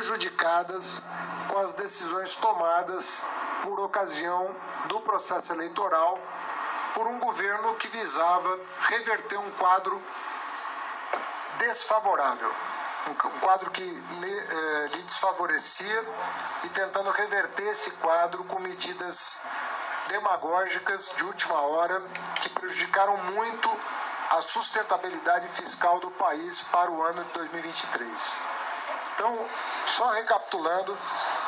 prejudicadas com as decisões tomadas por ocasião do processo eleitoral por um governo que visava reverter um quadro desfavorável, um quadro que lhe desfavorecia, e tentando reverter esse quadro com medidas demagógicas de última hora que prejudicaram muito a sustentabilidade fiscal do país para o ano de 2023. Então, só recapitulando,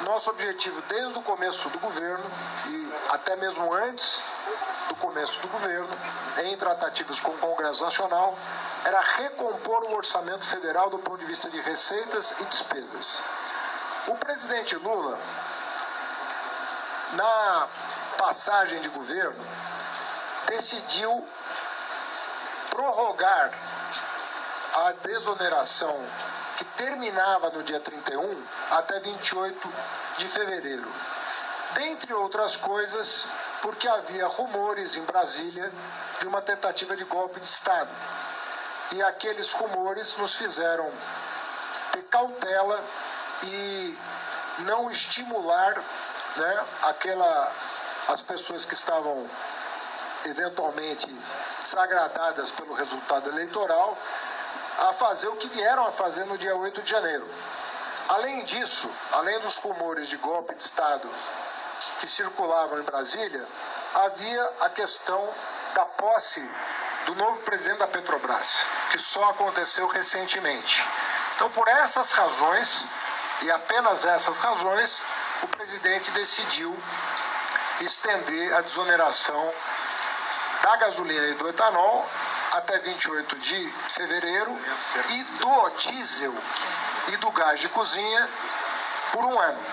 nosso objetivo desde o começo do governo e até mesmo antes do começo do governo, em tratativas com o Congresso Nacional, era recompor o orçamento federal do ponto de vista de receitas e despesas. O presidente Lula, na passagem de governo, decidiu prorrogar a desoneração que terminava no dia 31 até 28 de fevereiro. Dentre outras coisas, porque havia rumores em Brasília de uma tentativa de golpe de Estado. E aqueles rumores nos fizeram ter cautela e não estimular, as pessoas que estavam eventualmente desagradadas pelo resultado eleitoral a fazer o que vieram a fazer no dia 8 de janeiro. Além disso, além dos rumores de golpe de Estado que circulavam em Brasília, havia a questão da posse do novo presidente da Petrobras, que só aconteceu recentemente. Então, por essas razões, e apenas essas razões, o presidente decidiu estender a desoneração da gasolina e do etanol até 28 de fevereiro e do diesel e do gás de cozinha por um ano,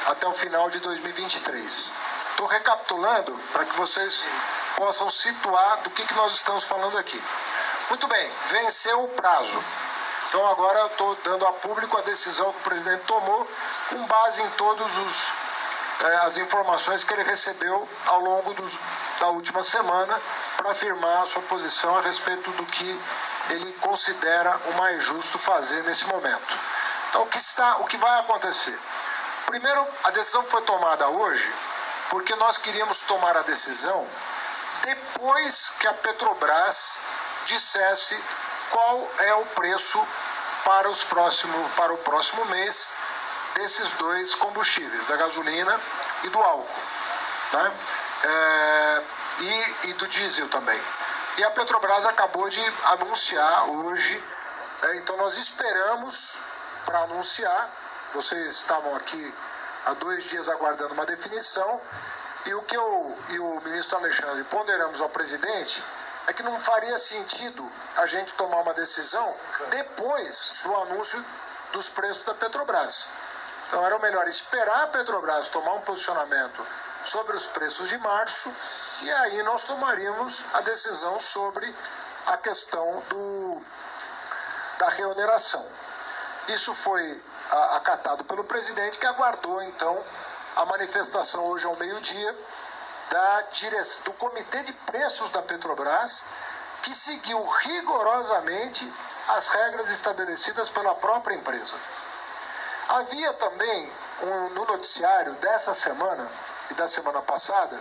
até o final de 2023. Estou recapitulando para que vocês possam situar do que nós estamos falando aqui. Muito bem, venceu o prazo. Então agora eu estou dando a público a decisão que o presidente tomou com base em todas as informações que ele recebeu ao longo da última semana para afirmar a sua posição a respeito do que ele considera o mais justo fazer nesse momento. Então o que vai acontecer? Primeiro, a decisão foi tomada hoje porque nós queríamos tomar a decisão depois que a Petrobras dissesse qual é o preço para o próximo mês desses dois combustíveis, da gasolina e do álcool, né? E do diesel também. E a Petrobras acabou de anunciar hoje, então nós esperamos para anunciar. Vocês estavam aqui há 2 dias aguardando uma definição, e o que eu e o ministro Alexandre ponderamos ao presidente é que não faria sentido a gente tomar uma decisão depois do anúncio dos preços da Petrobras. Então era melhor esperar a Petrobras tomar um posicionamento sobre os preços de março, e aí nós tomaríamos a decisão sobre a questão da reoneração. Isso foi acatado pelo presidente, que aguardou então a manifestação hoje ao meio-dia do Comitê de Preços da Petrobras, que seguiu rigorosamente as regras estabelecidas pela própria empresa. Havia também no noticiário dessa semana e da semana passada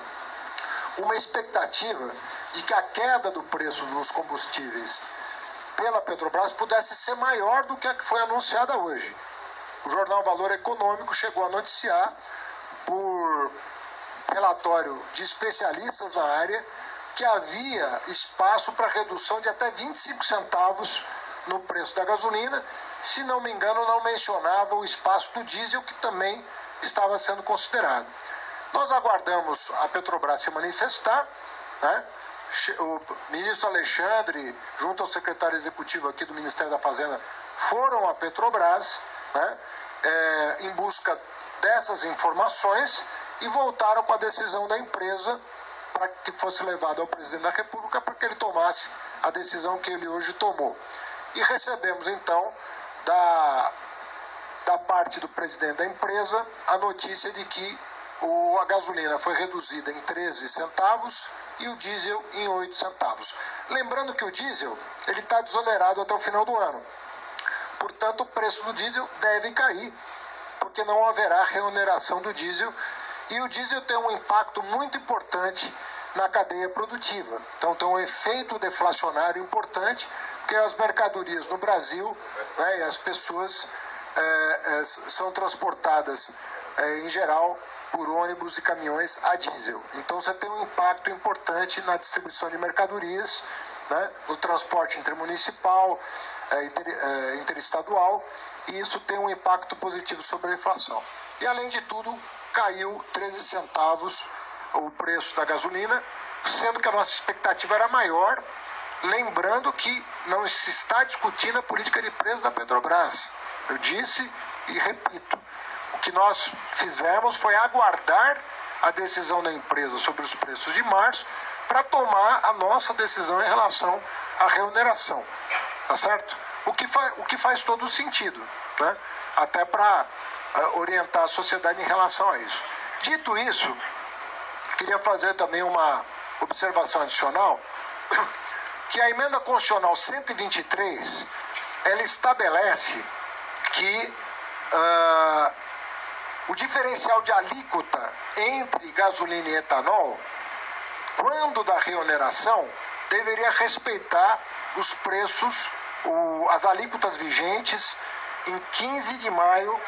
uma expectativa de que a queda do preço dos combustíveis pela Petrobras pudesse ser maior do que a que foi anunciada hoje. O jornal Valor Econômico chegou a noticiar, por relatório de especialistas na área, que havia espaço para redução de até 25 centavos no preço da gasolina. Se não me engano, não mencionava o espaço do diesel, que também estava sendo considerado. Nós aguardamos a Petrobras se manifestar, né? O ministro Alexandre, junto ao secretário executivo aqui do Ministério da Fazenda, foram à Petrobras, né, em busca dessas informações, e voltaram com a decisão da empresa para que fosse levada ao presidente da República para que ele tomasse a decisão que ele hoje tomou. E recebemos então da parte do presidente da empresa a notícia de que a gasolina foi reduzida em 13 centavos e o diesel em 8 centavos. Lembrando que o diesel ele está desonerado até o final do ano. Portanto, o preço do diesel deve cair porque não haverá reoneração do diesel, e o diesel tem um impacto muito importante na cadeia produtiva. Então tem um efeito deflacionário importante, porque as mercadorias no Brasil, né, e as pessoas são transportadas, em geral, por ônibus e caminhões a diesel. Então você tem um impacto importante na distribuição de mercadorias, né, no transporte intermunicipal, interestadual, e isso tem um impacto positivo sobre a inflação. E além de tudo, caiu 13 centavos o preço da gasolina, sendo que a nossa expectativa era maior, lembrando que não se está discutindo a política de preço da Petrobras. Eu disse e repito, o que nós fizemos foi aguardar a decisão da empresa sobre os preços de março para tomar a nossa decisão em relação à reoneração, tá certo? O que faz todo sentido, né? Até para orientar a sociedade em relação a isso. Dito isso, queria fazer também uma observação adicional, que a emenda constitucional 123, ela estabelece que o diferencial de alíquota entre gasolina e etanol, quando da reoneração, deveria respeitar os preços, as alíquotas vigentes em 15 de maio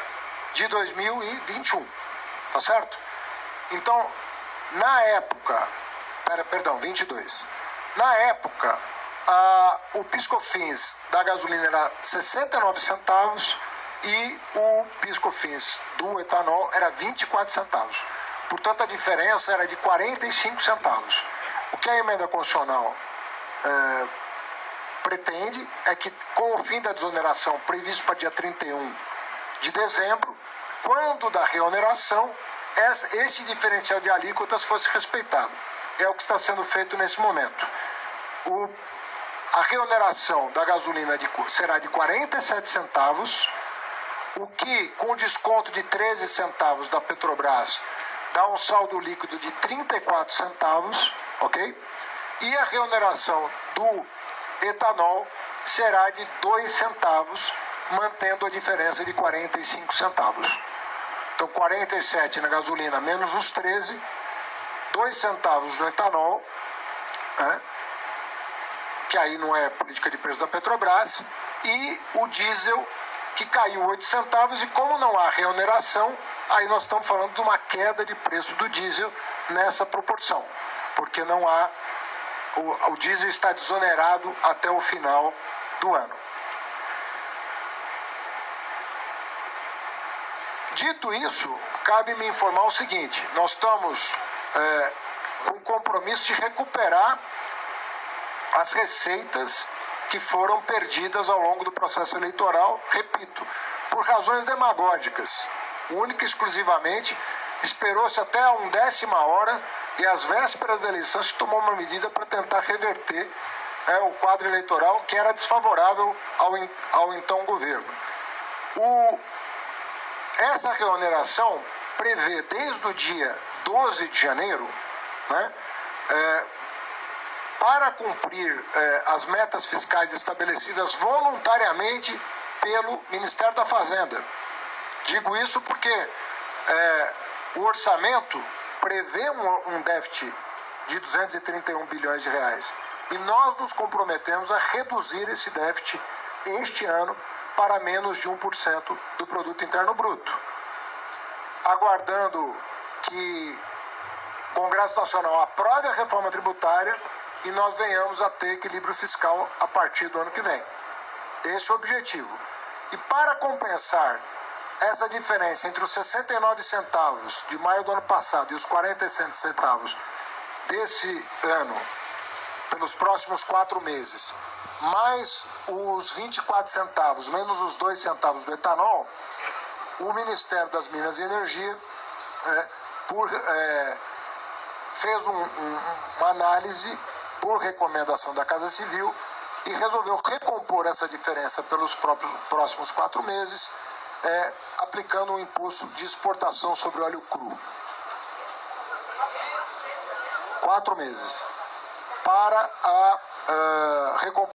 de 2021, tá certo? Então, na época, 22, na época, o PIS/COFINS da gasolina era 69 centavos e o PIS/COFINS do etanol era 24 centavos. Portanto, a diferença era de 45 centavos. O que a emenda constitucional pretende é que, com o fim da desoneração previsto para dia 31 de dezembro, quando da reoneração, esse diferencial de alíquotas fosse respeitado. É o que está sendo feito nesse momento. A reoneração da gasolina será de 47 centavos, o que, com desconto de 13 centavos da Petrobras, dá um saldo líquido de 34 centavos, ok? E a reoneração do etanol será de 2 centavos, mantendo a diferença de 45 centavos. Então, 47 na gasolina menos os 13, 2 centavos no etanol, né, que aí não é política de preço da Petrobras, e o diesel, que caiu 8 centavos, e como não há reoneração, aí nós estamos falando de uma queda de preço do diesel nessa proporção, porque não há, o diesel está desonerado até o final do ano. Dito isso, cabe-me informar o seguinte: nós estamos com o compromisso de recuperar as receitas que foram perdidas ao longo do processo eleitoral, repito, por razões demagógicas. Única e exclusivamente, esperou-se até a 1/10 hora e às vésperas da eleição se tomou uma medida para tentar reverter o quadro eleitoral que era desfavorável ao então governo. Essa reoneração prevê desde o dia 12 de janeiro, né, para cumprir as metas fiscais estabelecidas voluntariamente pelo Ministério da Fazenda. Digo isso porque o orçamento prevê um déficit de 231 bilhões de reais. E nós nos comprometemos a reduzir esse déficit este ano para menos de 1% do Produto Interno Bruto. Aguardando que o Congresso Nacional aprove a reforma tributária e nós venhamos a ter equilíbrio fiscal a partir do ano que vem. Esse é o objetivo. E para compensar essa diferença entre os 69 centavos de maio do ano passado e os 47 centavos desse ano, pelos próximos 4 meses, mais os 24 centavos, menos os 2 centavos do etanol, o Ministério das Minas e Energia fez uma análise por recomendação da Casa Civil e resolveu recompor essa diferença pelos próximos 4 meses, aplicando um imposto de exportação sobre óleo cru. 4 meses. Para a recompor